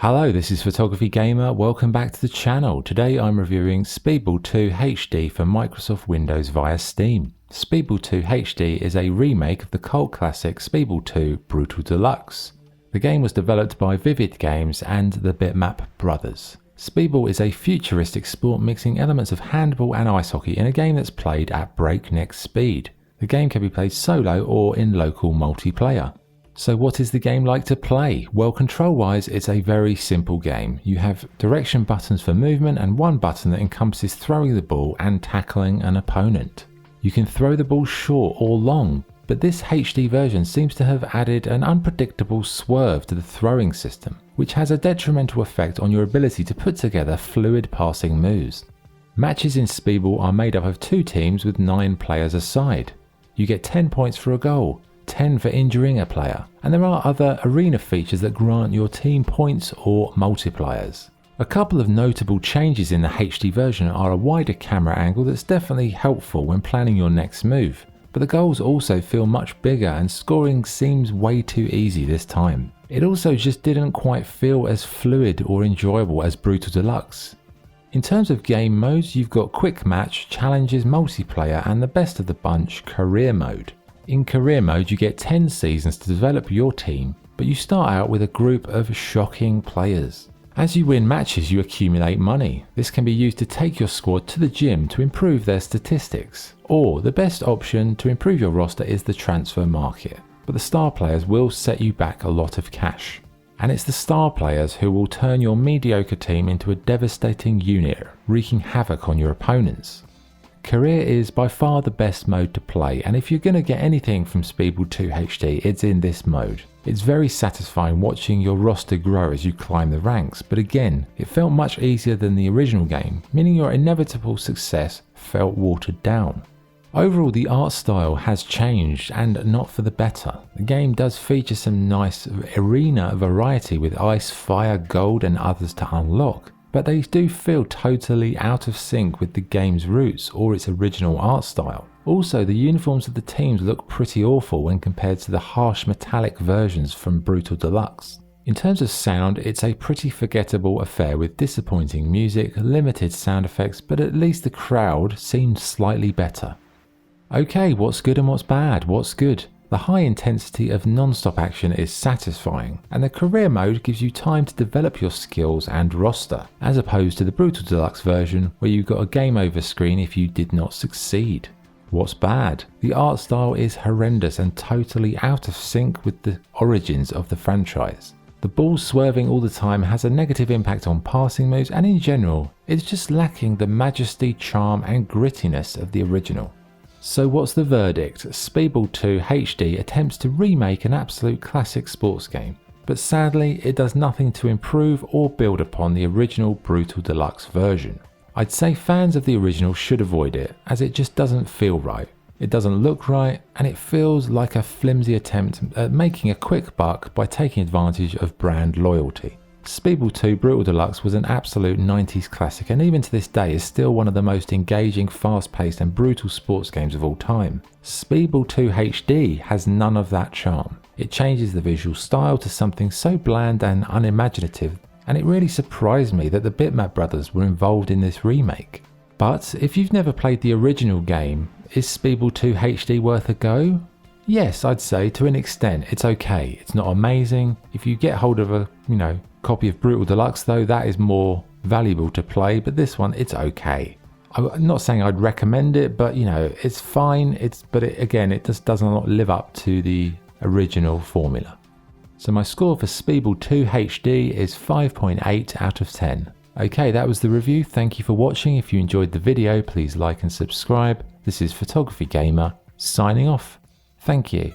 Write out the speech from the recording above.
Hello, this is Photography Gamer. Welcome back to the channel. Today I'm reviewing Speedball 2 HD for Microsoft Windows via Steam. Speedball 2 HD is a remake of the cult classic Speedball 2 Brutal Deluxe. The game was developed by Vivid Games and the Bitmap brothers. Speedball is a futuristic sport mixing elements of handball and ice hockey in a game that's played at breakneck speed. The game can be played solo or in local multiplayer. So what is the game like to play? Well, control-wise, it's a very simple game. You have direction buttons for movement and one button that encompasses throwing the ball and tackling an opponent. You can throw the ball short or long, but this HD version seems to have added an unpredictable swerve to the throwing system, which has a detrimental effect on your ability to put together fluid passing moves. Matches in Speedball are made up of 2 teams with 9 players a side. You get 10 points for a goal, 10 for injuring a player, and there are other arena features that grant your team points or multipliers. A couple of notable changes in the HD version are a wider camera angle that's definitely helpful when planning your next move, but the goals also feel much bigger and scoring seems way too easy this time. It also just didn't quite feel as fluid or enjoyable as Brutal Deluxe. In terms of game modes, you've got Quick Match, Challenges, Multiplayer, and the best of the bunch, Career Mode. In Career Mode, you get 10 seasons to develop your team, but you start out with a group of shocking players. As you win matches, you accumulate money. This can be used to take your squad to the gym to improve their statistics. Or, the best option to improve your roster is the transfer market, but the star players will set you back a lot of cash. And it's the star players who will turn your mediocre team into a devastating unit, wreaking havoc on your opponents. Career is by far the best mode to play, and if you're going to get anything from Speedball 2 HD, it's in this mode. It's very satisfying watching your roster grow as you climb the ranks, but again, it felt much easier than the original game, meaning your inevitable success felt watered down. Overall, the art style has changed, and not for the better. The game does feature some nice arena variety with ice, fire, gold and others to unlock, but they do feel totally out of sync with the game's roots or its original art style. Also, the uniforms of the teams look pretty awful when compared to the harsh metallic versions from Brutal Deluxe. In terms of sound, it's a pretty forgettable affair with disappointing music, limited sound effects, but at least the crowd seemed slightly better. Okay, what's good and what's bad? What's good? The high intensity of non-stop action is satisfying, and the career mode gives you time to develop your skills and roster, as opposed to the Brutal Deluxe version where you got a game over screen if you did not succeed. What's bad? The art style is horrendous and totally out of sync with the origins of the franchise. The ball swerving all the time has a negative impact on passing moves, and in general, it's just lacking the majesty, charm and grittiness of the original. So what's the verdict? Speedball 2 HD attempts to remake an absolute classic sports game, but sadly it does nothing to improve or build upon the original Brutal Deluxe version. I'd say fans of the original should avoid it, as it just doesn't feel right. It doesn't look right, and it feels like a flimsy attempt at making a quick buck by taking advantage of brand loyalty. Speedball 2 Brutal Deluxe was an absolute 90s classic, and even to this day is still one of the most engaging, fast-paced and brutal sports games of all time. Speedball 2 HD has none of that charm. It changes the visual style to something so bland and unimaginative, and it really surprised me that the Bitmap brothers were involved in this remake. But if you've never played the original game, is Speedball 2 HD worth a go? Yes, I'd say to an extent. It's okay. It's not amazing. If you get hold of a, copy of Brutal Deluxe though, that is more valuable to play, but this one, it's okay. I'm not saying I'd recommend it, but it's fine. It just does not live up to the original formula. So my score for Speedball 2 HD is 5.8 out of 10. Okay, that was the review. Thank you for watching. If you enjoyed the video, please like and subscribe. This is Photography Gamer, signing off. Thank you.